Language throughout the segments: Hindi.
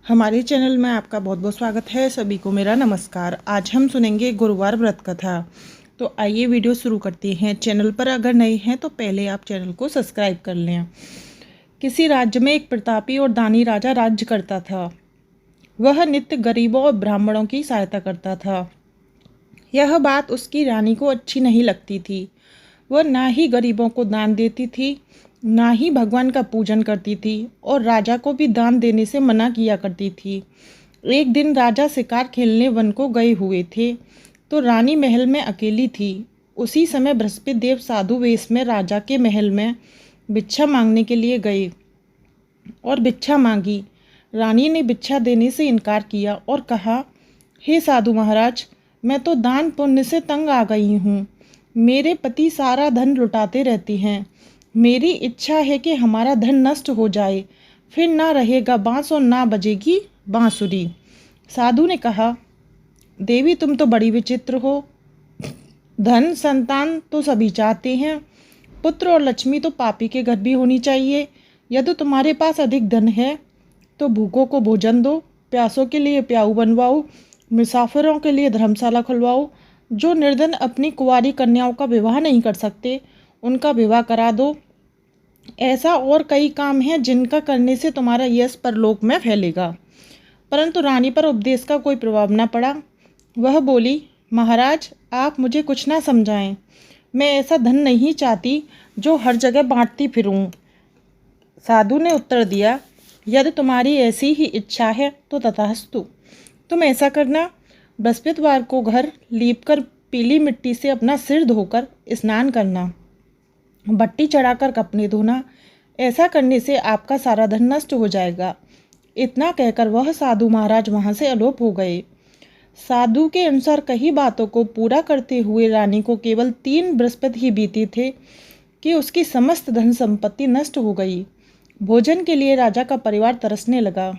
हमारे चैनल में आपका बहुत बहुत स्वागत है। सभी को मेरा नमस्कार। आज हम सुनेंगे गुरुवार व्रत कथा। तो आइए वीडियो शुरू करते हैं। चैनल पर अगर नए हैं तो पहले आप चैनल को सब्सक्राइब कर लें। किसी राज्य में एक प्रतापी और दानी राजा राज्य करता था। वह नित्य गरीबों और ब्राह्मणों की सहायता करता था। यह बात उसकी रानी को अच्छी नहीं लगती थी। वह ना ही गरीबों को दान देती थी, ना ही भगवान का पूजन करती थी और राजा को भी दान देने से मना किया करती थी। एक दिन राजा शिकार खेलने वन को गए हुए थे तो रानी महल में अकेली थी। उसी समय बृहस्पति देव साधु वेश में राजा के महल में भिक्षा मांगने के लिए गए और भिक्षा मांगी। रानी ने भिक्षा देने से इनकार किया और कहा, हे साधु महाराज, मैं तो दान पुण्य से तंग आ गई हूँ। मेरे पति सारा धन लुटाते रहते हैं। मेरी इच्छा है कि हमारा धन नष्ट हो जाए, फिर ना रहेगा बांस और ना बजेगी बांसुरी। साधु ने कहा, देवी तुम तो बड़ी विचित्र हो। धन संतान तो सभी चाहते हैं, पुत्र और लक्ष्मी तो पापी के घर भी होनी चाहिए। यदि तुम्हारे पास अधिक धन है तो भूखों को भोजन दो, प्यासों के लिए प्याऊ बनवाओ, मुसाफिरों के लिए धर्मशाला खुलवाओ। जो निर्धन अपनी कुंवारी कन्याओं का विवाह नहीं कर सकते उनका विवाह करा दो। ऐसा और कई काम हैं जिनका करने से तुम्हारा यश परलोक में फैलेगा। परंतु रानी पर उपदेश का कोई प्रभाव न पड़ा। वह बोली, महाराज आप मुझे कुछ ना समझाएं। मैं ऐसा धन नहीं चाहती जो हर जगह बांटती फिरूं। साधु ने उत्तर दिया, यदि तुम्हारी ऐसी ही इच्छा है तो तथास्तु। तुम ऐसा करना, बृहस्पतिवार को घर लीपकर पीली मिट्टी से अपना सिर धोकर स्नान करना, भट्टी चढ़ाकर कपड़े धोना। ऐसा करने से आपका सारा धन नष्ट हो जाएगा। इतना कहकर वह साधु महाराज वहाँ से अलोप हो गए। साधु के अनुसार कई बातों को पूरा करते हुए रानी को केवल 3 बृहस्पति ही बीते थे कि उसकी समस्त धन संपत्ति नष्ट हो गई। भोजन के लिए राजा का परिवार तरसने लगा।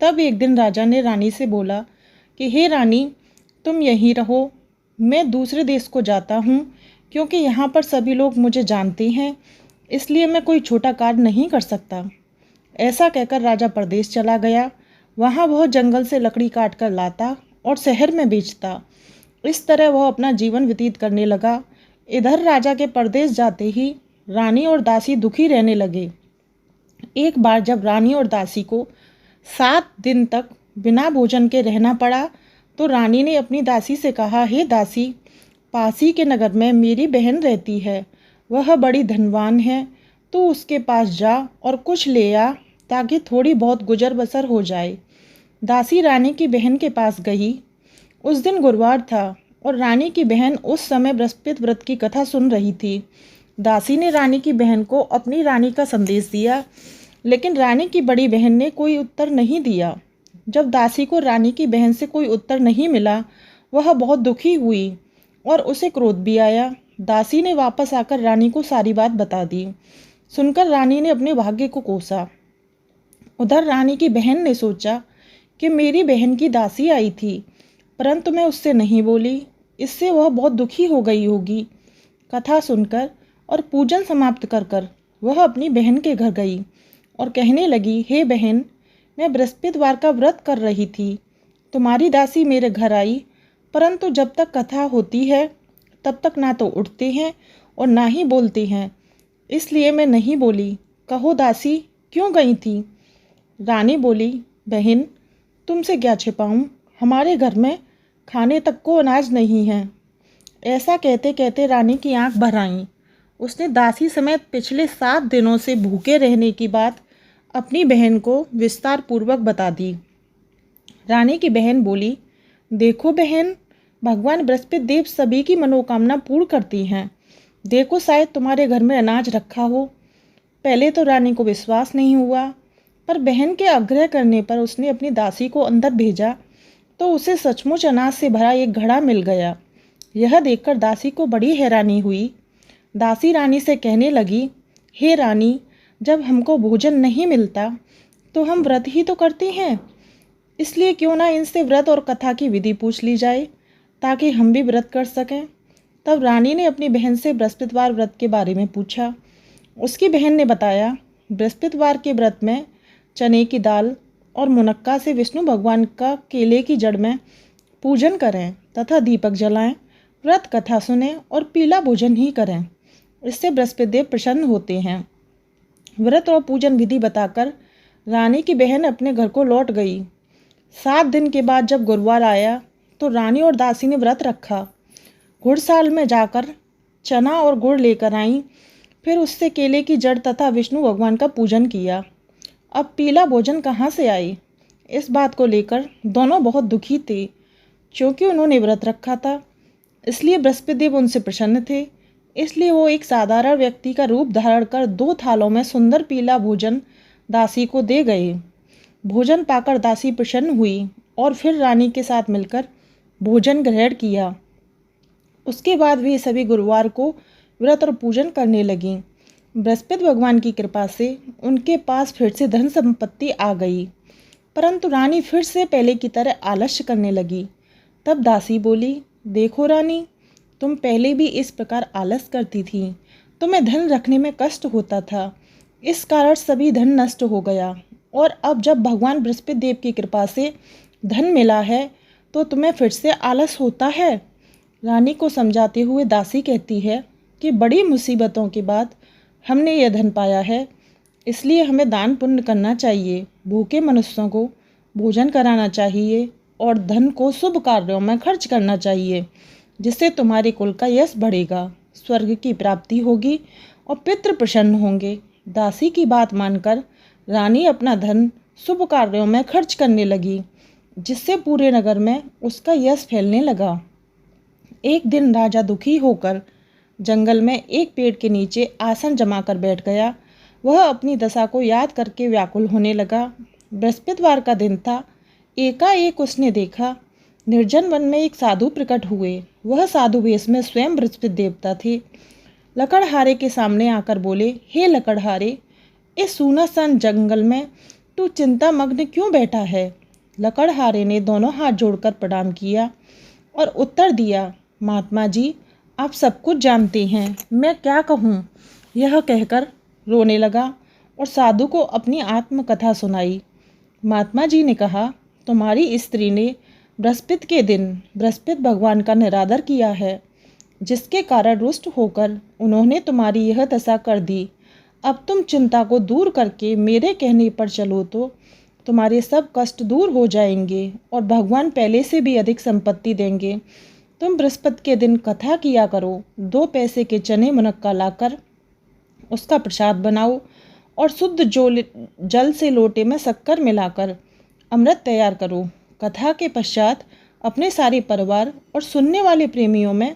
तब एक दिन राजा ने रानी से बोला कि हे रानी, तुम यहीं रहो, मैं दूसरे देश को जाता हूँ, क्योंकि यहाँ पर सभी लोग मुझे जानते हैं, इसलिए मैं कोई छोटा कार्य नहीं कर सकता। ऐसा कहकर राजा परदेश चला गया। वहाँ वह जंगल से लकड़ी काट कर लाता और शहर में बेचता। इस तरह वह अपना जीवन व्यतीत करने लगा। इधर राजा के परदेश जाते ही रानी और दासी दुखी रहने लगे। एक बार जब रानी और दासी को 7 दिन तक बिना भोजन के रहना पड़ा तो रानी ने अपनी दासी से कहा, हे दासी, पास ही के नगर में मेरी बहन रहती है, वह बड़ी धनवान है, तो उसके पास जा और कुछ ले आ ताकि थोड़ी बहुत गुजर बसर हो जाए। दासी रानी की बहन के पास गई। उस दिन गुरुवार था और रानी की बहन उस समय बृहस्पति व्रत की कथा सुन रही थी। दासी ने रानी की बहन को अपनी रानी का संदेश दिया, लेकिन रानी की बड़ी बहन ने कोई उत्तर नहीं दिया। जब दासी को रानी की बहन से कोई उत्तर नहीं मिला, वह बहुत दुखी हुई और उसे क्रोध भी आया। दासी ने वापस आकर रानी को सारी बात बता दी। सुनकर रानी ने अपने भाग्य को कोसा। उधर रानी की बहन ने सोचा कि मेरी बहन की दासी आई थी, परंतु मैं उससे नहीं बोली, इससे वह बहुत दुखी हो गई होगी। कथा सुनकर और पूजन समाप्त कर कर वह अपनी बहन के घर गई और कहने लगी, हे बहन, मैं बृहस्पतिवार का व्रत कर रही थी, तुम्हारी दासी मेरे घर आई, परंतु जब तक कथा होती है तब तक ना तो उठते हैं और ना ही बोलते हैं, इसलिए मैं नहीं बोली। कहो दासी, क्यों गई थी? रानी बोली, बहन, तुमसे क्या छिपाऊं, हमारे घर में खाने तक को अनाज नहीं है। ऐसा कहते कहते रानी की आंख भर आईं। उसने दासी समेत पिछले 7 दिनों से भूखे रहने की बात अपनी बहन को विस्तार पूर्वक बता दी। रानी की बहन बोली, देखो बहन, भगवान बृहस्पति देव सभी की मनोकामना पूर्ण करती हैं। देखो शायद तुम्हारे घर में अनाज रखा हो। पहले तो रानी को विश्वास नहीं हुआ, पर बहन के आग्रह करने पर उसने अपनी दासी को अंदर भेजा तो उसे सचमुच अनाज से भरा एक घड़ा मिल गया। यह देखकर दासी को बड़ी हैरानी हुई। दासी रानी से कहने लगी, हे रानी, जब हमको भोजन नहीं मिलता तो हम व्रत ही तो करते हैं, इसलिए क्यों ना इनसे व्रत और कथा की विधि पूछ ली जाए ताकि हम भी व्रत कर सकें। तब रानी ने अपनी बहन से बृहस्पतिवार व्रत के बारे में पूछा। उसकी बहन ने बताया, बृहस्पतिवार के व्रत में चने की दाल और मुनक्का से विष्णु भगवान का केले की जड़ में पूजन करें तथा दीपक जलाएं, व्रत कथा सुनें और पीला भोजन ही करें। इससे बृहस्पति देव प्रसन्न होते हैं। व्रत और पूजन विधि बताकर रानी की बहन अपने घर को लौट गई। 7 दिन के बाद जब गुरुवार आया तो रानी और दासी ने व्रत रखा। घुड़साल में जाकर चना और गुड़ लेकर आईं, फिर उससे केले की जड़ तथा विष्णु भगवान का पूजन किया। अब पीला भोजन कहाँ से आए, इस बात को लेकर दोनों बहुत दुखी थे। क्योंकि उन्होंने व्रत रखा था, इसलिए बृहस्पति देव उनसे प्रसन्न थे। इसलिए वो एक साधारण व्यक्ति का रूप धारण कर 2 थालों में सुंदर पीला भोजन दासी को दे गए। भोजन पाकर दासी प्रसन्न हुई और फिर रानी के साथ मिलकर भोजन ग्रहण किया। उसके बाद वे सभी गुरुवार को व्रत और पूजन करने लगीं। बृहस्पति भगवान की कृपा से उनके पास फिर से धन संपत्ति आ गई, परंतु रानी फिर से पहले की तरह आलस्य करने लगी। तब दासी बोली, देखो रानी, तुम पहले भी इस प्रकार आलस करती थी, तुम्हें धन रखने में कष्ट होता था, इस कारण सभी धन नष्ट हो गया, और अब जब भगवान बृहस्पति देव की कृपा से धन मिला है तो तुम्हें फिर से आलस होता है। रानी को समझाते हुए दासी कहती है कि बड़ी मुसीबतों के बाद हमने यह धन पाया है, इसलिए हमें दान पुण्य करना चाहिए, भूखे मनुष्यों को भोजन कराना चाहिए और धन को शुभ कार्यों में खर्च करना चाहिए, जिससे तुम्हारे कुल का यश बढ़ेगा, स्वर्ग की प्राप्ति होगी और पितृ प्रसन्न होंगे। दासी की बात मानकर रानी अपना धन शुभ कार्यों में खर्च करने लगी, जिससे पूरे नगर में उसका यश फैलने लगा। एक दिन राजा दुखी होकर जंगल में एक पेड़ के नीचे आसन जमाकर बैठ गया। वह अपनी दशा को याद करके व्याकुल होने लगा। बृहस्पतिवार का दिन था। एकाएक उसने देखा निर्जन वन में एक साधु प्रकट हुए। वह साधु वेश में स्वयं बृहस्पति देवता थे। लकड़हारे के सामने आकर बोले, हे लकड़हारे, इस सुनसान जंगल में तू चिंतामग्न क्यों बैठा है? लकड़हारे ने दोनों हाथ जोड़कर प्रणाम किया और उत्तर दिया, महात्मा जी, आप सब कुछ जानते हैं, मैं क्या कहूँ। यह कहकर रोने लगा और साधु को अपनी आत्मकथा सुनाई। महात्मा जी ने कहा, तुम्हारी स्त्री ने बृहस्पति के दिन बृहस्पति भगवान का निरादर किया है, जिसके कारण रुष्ट होकर उन्होंने तुम्हारी यह दशा कर दी। अब तुम चिंता को दूर करके मेरे कहने पर चलो तो तुम्हारे सब कष्ट दूर हो जाएंगे और भगवान पहले से भी अधिक संपत्ति देंगे। तुम बृहस्पति के दिन कथा किया करो। 2 पैसे के चने मुनक्का लाकर उसका प्रसाद बनाओ और शुद्ध जल से लोटे में शक्कर मिलाकर अमृत तैयार करो। कथा के पश्चात अपने सारे परिवार और सुनने वाले प्रेमियों में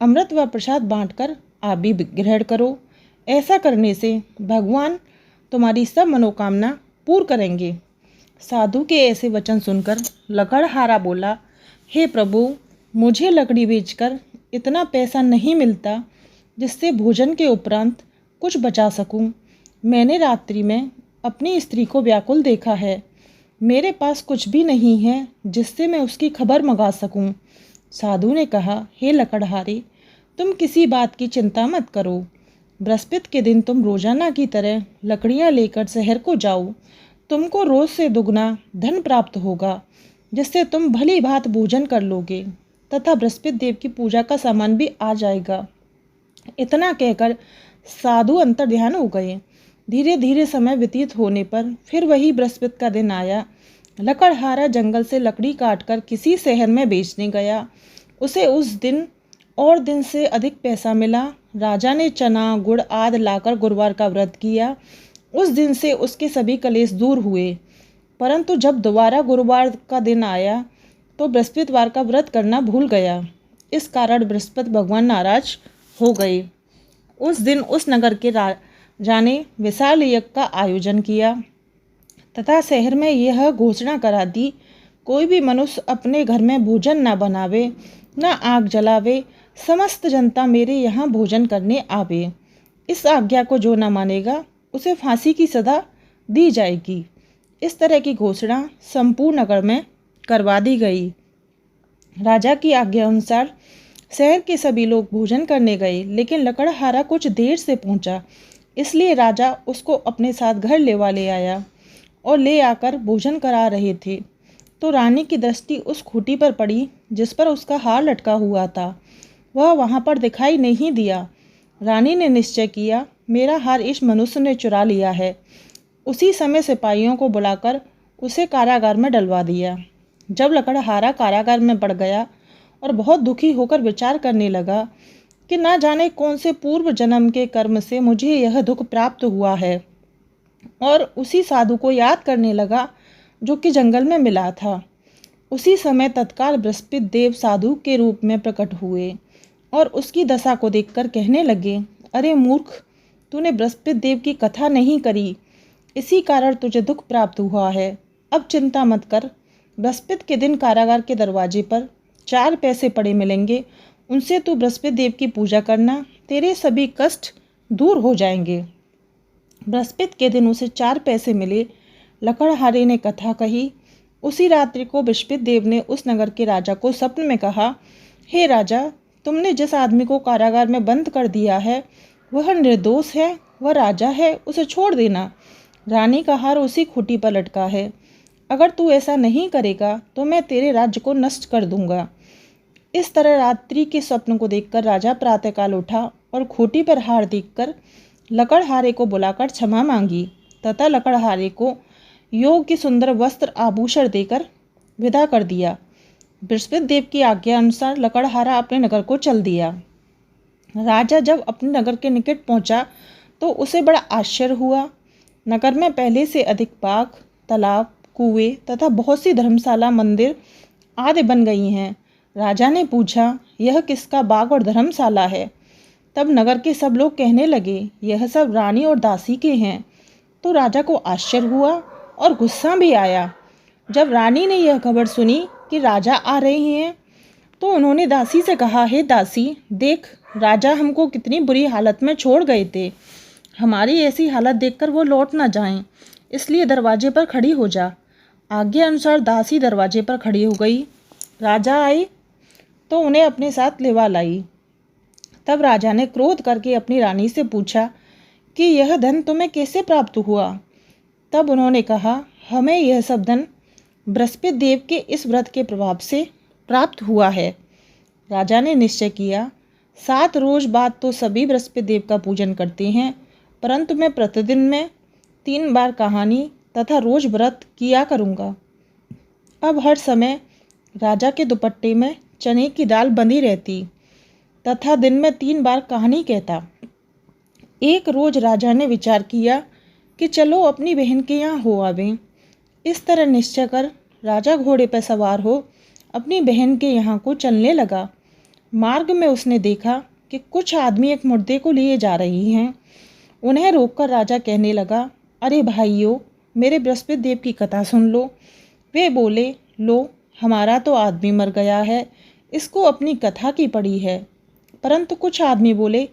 अमृत व प्रसाद बांटकर आप भी ग्रहण करो। ऐसा करने से भगवान तुम्हारी सब मनोकामना पूर्ण करेंगे। साधु के ऐसे वचन सुनकर लकड़हारा बोला, हे प्रभु, मुझे लकड़ी बेचकर इतना पैसा नहीं मिलता जिससे भोजन के उपरांत कुछ बचा सकूं। मैंने रात्रि में अपनी स्त्री को व्याकुल देखा है। मेरे पास कुछ भी नहीं है जिससे मैं उसकी खबर मंगा सकूं। साधु ने कहा, हे लकड़हारे, तुम किसी बात की चिंता मत करो। बृहस्पति के दिन तुम रोजाना की तरह लकड़ियां लेकर शहर को जाओ। तुमको रोज से दुगना धन प्राप्त होगा, जिससे तुम भली भांति भोजन कर लोगे तथा बृहस्पति देव की पूजा का सामान भी आ जाएगा। इतना कहकर साधु अंतर्ध्यान हो गए। धीरे धीरे समय व्यतीत होने पर फिर वही बृहस्पति का दिन आया। लकड़हारा जंगल से लकड़ी काटकर किसी शहर में बेचने गया। उसे उस दिन और दिन से अधिक पैसा मिला। राजा ने चना गुड़ आदि लाकर गुरुवार का व्रत किया। उस दिन से उसके सभी कलेश दूर हुए। परंतु जब दोबारा गुरुवार का दिन आया तो बृहस्पतिवार का व्रत करना भूल गया। इस कारण बृहस्पति भगवान नाराज हो गए। उस दिन उस नगर के राजा ने विशाल यज्ञ का आयोजन किया तथा शहर में यह घोषणा करा दी, कोई भी मनुष्य अपने घर में भोजन न बनावे, न आग जलावे, समस्त जनता मेरे यहाँ भोजन करने आवे। इस आज्ञा को जो न मानेगा उसे फांसी की सजा दी जाएगी। इस तरह की घोषणा संपूर्ण नगर में करवा दी गई। राजा की आज्ञा अनुसार शहर के सभी लोग भोजन करने गए, लेकिन लकड़हारा कुछ देर से पहुंचा, इसलिए राजा उसको अपने साथ घर लेवा ले आया और ले आकर भोजन करा रहे थे, तो रानी की दृष्टि उस खूंटी पर पड़ी जिस पर उसका हार लटका हुआ था। वह वहाँ पर दिखाई नहीं दिया। रानी ने निश्चय किया, मेरा हार इस मनुष्य ने चुरा लिया है। उसी समय सिपाहियों को बुलाकर उसे कारागार में डलवा दिया। जब लकड़हारा कारागार में पड़ गया और बहुत दुखी होकर विचार करने लगा कि ना जाने कौन से पूर्व जन्म के कर्म से मुझे यह दुख प्राप्त हुआ है, और उसी साधु को याद करने लगा जो कि जंगल में मिला था। उसी समय तत्काल बृहस्पति देव साधु के रूप में प्रकट हुए और उसकी दशा को देखकर कहने लगे, अरे मूर्ख, तूने बृहस्पति देव की कथा नहीं करी, इसी कारण तुझे दुख प्राप्त हुआ है। अब चिंता मत कर, बृहस्पति के दिन कारागार के दरवाजे पर 4 पैसे पड़े मिलेंगे, उनसे तू बृहस्पति देव की पूजा करना, तेरे सभी कष्ट दूर हो जाएंगे। बृहस्पति के दिन उसे 4 पैसे मिले। लकड़हारे ने कथा कही। उसी रात्रि को बृहस्पति देव ने उस नगर के राजा को स्वप्न में कहा, हे राजा, तुमने जिस आदमी को कारागार में बंद कर दिया है वह निर्दोष है, वह राजा है, उसे छोड़ देना। रानी का हार उसी खूंटी पर लटका है। अगर तू ऐसा नहीं करेगा तो मैं तेरे राज्य को नष्ट कर दूंगा। इस तरह रात्रि के स्वप्न को देखकर राजा प्रातःकाल उठा और खूंटी पर हार देखकर लकड़हारे को बुलाकर क्षमा मांगी तथा लकड़हारे को योग की सुंदर वस्त्र आभूषण देकर विदा कर दिया। बृहस्पति देव की आज्ञा अनुसार लकड़हारा अपने नगर को चल दिया। राजा जब अपने नगर के निकट पहुंचा तो उसे बड़ा आश्चर्य हुआ। नगर में पहले से अधिक बाग, तालाब, कुएं तथा बहुत सी धर्मशाला, मंदिर आदि बन गई हैं। राजा ने पूछा, यह किसका बाग और धर्मशाला है? तब नगर के सब लोग कहने लगे, यह सब रानी और दासी के हैं। तो राजा को आश्चर्य हुआ और गुस्सा भी आया। जब रानी ने यह खबर सुनी कि राजा आ रहे हैं तो उन्होंने दासी से कहा, हे दासी, देख, राजा हमको कितनी बुरी हालत में छोड़ गए थे। हमारी ऐसी हालत देखकर वो लौट ना जाएं, इसलिए दरवाजे पर खड़ी हो जा। आज्ञा अनुसार दासी दरवाजे पर खड़ी हो गई। राजा आए तो उन्हें अपने साथ लेवा लाई। तब राजा ने क्रोध करके अपनी रानी से पूछा कि यह धन तुम्हें कैसे प्राप्त हुआ? तब उन्होंने कहा, हमें यह सब धन बृहस्पति देव के इस व्रत के प्रभाव से प्राप्त हुआ है। राजा ने निश्चय किया, 7 रोज बाद तो सभी बृहस्पति देव का पूजन करते हैं, परंतु मैं प्रतिदिन में 3 बार कहानी तथा रोज व्रत किया करूँगा। अब हर समय राजा के दुपट्टे में चने की दाल बंधी रहती तथा दिन में 3 बार कहानी कहता। एक रोज राजा ने विचार किया कि चलो अपनी बहन के यहाँ हो आवें। इस तरह निश्चय कर राजा घोड़े पर सवार हो अपनी बहन के यहाँ को चलने लगा। मार्ग में उसने देखा कि कुछ आदमी एक मुर्दे को लिए जा रही हैं। उन्हें रोककर राजा कहने लगा, अरे भाइयों, मेरे बृहस्पति देव की कथा सुन लो। वे बोले, लो, हमारा तो आदमी मर गया है, इसको अपनी कथा की पड़ी है। परंतु कुछ आदमी बोले,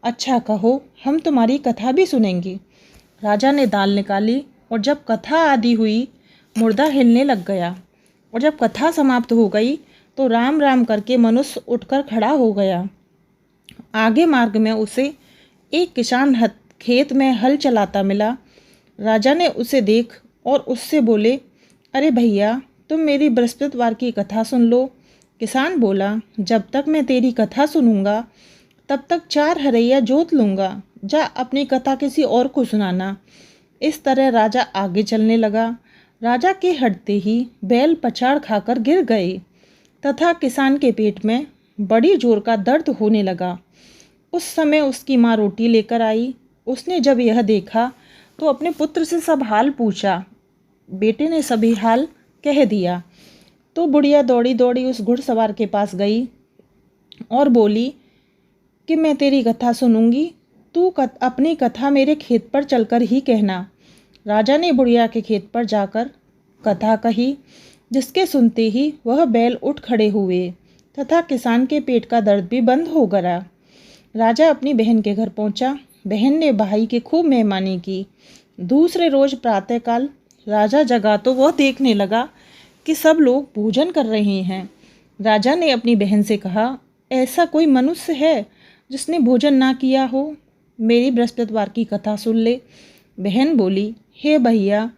अच्छा कहो, हम तुम्हारी कथा भी सुनेंगे। राजा ने दाल निकाली और जब कथा आदि हुई, मुर्दा हिलने लग गया, और जब कथा समाप्त हो गई तो राम राम करके मनुष्य उठकर खड़ा हो गया। आगे मार्ग में उसे एक किसान खेत में हल चलाता मिला। राजा ने उसे देख और उससे बोले, अरे भैया, तुम मेरी बृहस्पतिवार की कथा सुन लो। किसान बोला, जब तक मैं तेरी कथा सुनूंगा तब तक 4 हरैया जोत लूँगा, जा अपनी कथा किसी और को सुनाना। इस तरह राजा आगे चलने लगा। राजा के हटते ही बैल पछाड़ खाकर गिर गए तथा किसान के पेट में बड़ी जोर का दर्द होने लगा। उस समय उसकी माँ रोटी लेकर आई। उसने जब यह देखा तो अपने पुत्र से सब हाल पूछा। बेटे ने सभी हाल कह दिया तो बुढ़िया दौड़ी दौड़ी उस घुड़सवार के पास गई और बोली कि मैं तेरी कथा सुनूंगी, तू अपनी कथा मेरे खेत पर चलकर ही कहना। राजा ने बुढ़िया के खेत पर जाकर कथा कही, जिसके सुनते ही वह बैल उठ खड़े हुए तथा किसान के पेट का दर्द भी बंद हो गया। राजा अपनी बहन के घर पहुंचा। बहन ने भाई की खूब मेहमानी की। दूसरे रोज प्रातःकाल राजा जगा तो वह देखने लगा कि सब लोग भोजन कर रहे हैं। राजा ने अपनी बहन से कहा, ऐसा कोई मनुष्य है जिसने भोजन ना किया हो? मेरी बृहस्पतिवार की कथा सुन ले। बहन बोली, हे भैया,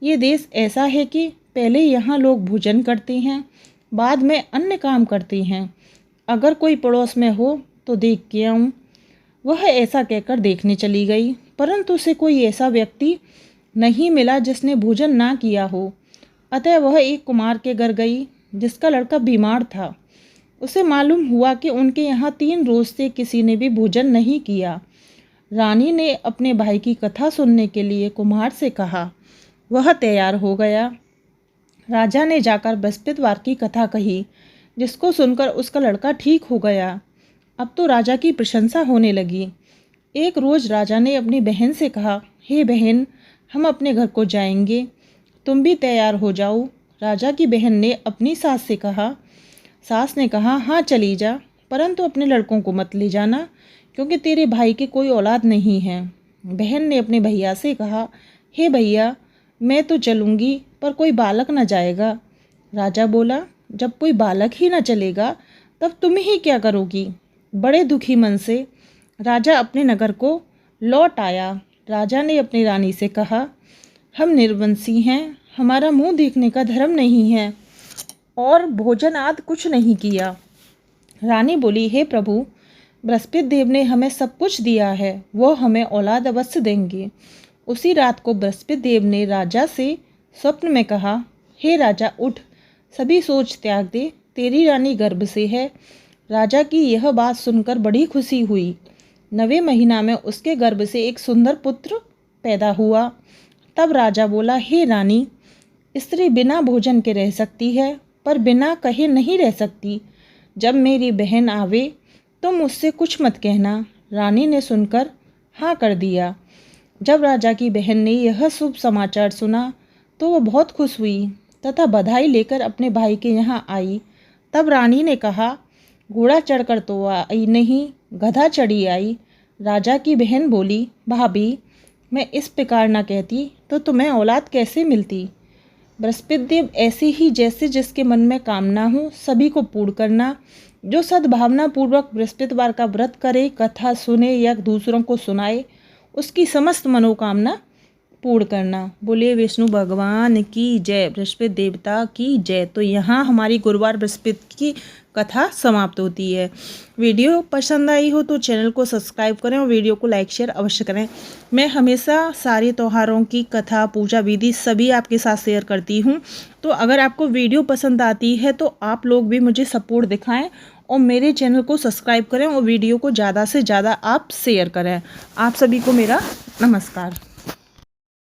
ये देश ऐसा है कि पहले यहाँ लोग भोजन करते हैं, बाद में अन्य काम करते हैं। अगर कोई पड़ोस में हो तो देख के आऊँ। वह ऐसा कहकर देखने चली गई, परंतु उसे कोई ऐसा व्यक्ति नहीं मिला जिसने भोजन ना किया हो। अतः वह एक कुमार के घर गई जिसका लड़का बीमार था। उसे मालूम हुआ कि उनके यहाँ 3 रोज से किसी ने भी भोजन नहीं किया। रानी ने अपने भाई की कथा सुनने के लिए कुम्हार से कहा। वह तैयार हो गया। राजा ने जाकर बृहस्पतिवार की कथा कही, जिसको सुनकर उसका लड़का ठीक हो गया। अब तो राजा की प्रशंसा होने लगी। एक रोज़ राजा ने अपनी बहन से कहा, हे बहन, हम अपने घर को जाएंगे, तुम भी तैयार हो जाओ। राजा की बहन ने अपनी सास से कहा। सास ने कहा, हाँ चली जा, परंतु अपने लड़कों को मत ले जाना, क्योंकि तेरे भाई की कोई औलाद नहीं है। बहन ने अपने भैया से कहा, हे भैया, मैं तो चलूँगी, पर कोई बालक न जाएगा। राजा बोला, जब कोई बालक ही न चलेगा तब तुम ही क्या करोगी। बड़े दुखी मन से राजा अपने नगर को लौट आया। राजा ने अपनी रानी से कहा, हम निर्वंशी हैं, हमारा मुंह देखने का धर्म नहीं है और भोजन आदि कुछ नहीं किया। रानी बोली, हे प्रभु, बृहस्पति देव ने हमें सब कुछ दिया है, वो हमें औलाद अवश्य देंगे। उसी रात को बृहस्पति देव ने राजा से स्वप्न में कहा, हे राजा, उठ, सभी सोच त्याग दे, तेरी रानी गर्भ से है। राजा की यह बात सुनकर बड़ी खुशी हुई। 9वें महीना में उसके गर्भ से एक सुंदर पुत्र पैदा हुआ। तब राजा बोला, हे रानी, स्त्री बिना भोजन के रह सकती है, पर बिना कहे नहीं रह सकती। जब मेरी बहन आवे तो मुझसे कुछ मत कहना। रानी ने सुनकर हाँ कर दिया। जब राजा की बहन ने यह शुभ समाचार सुना तो वह बहुत खुश हुई तथा बधाई लेकर अपने भाई के यहाँ आई। तब रानी ने कहा, घोड़ा चढ़कर तो आई नहीं, गधा चढ़ी आई। राजा की बहन बोली, भाभी, मैं इस प्रकार ना कहती तो तुम्हें औलाद कैसे मिलती। बृहस्पति देव ऐसे ही जैसे जिसके मन में कामना हो सभी को पूर्ण करना। जो सद्भावना पूर्वक बृहस्पतिवार का व्रत करे, कथा सुने या दूसरों को सुनाए, उसकी समस्त मनोकामना पूर्ण करना। बोले विष्णु भगवान की जय, बृहस्पति देवता की जय। तो यहाँ हमारी गुरुवार बृहस्पति की कथा समाप्त होती है। वीडियो पसंद आई हो तो चैनल को सब्सक्राइब करें और वीडियो को लाइक शेयर अवश्य करें। मैं हमेशा सारे त्योहारों की कथा, पूजा विधि सभी आपके साथ शेयर करती हूँ। तो अगर आपको वीडियो पसंद आती है तो आप लोग भी मुझे सपोर्ट दिखाएं और मेरे चैनल को सब्सक्राइब करें और वीडियो को ज़्यादा से ज़्यादा आप शेयर करें। आप सभी को मेरा नमस्कार।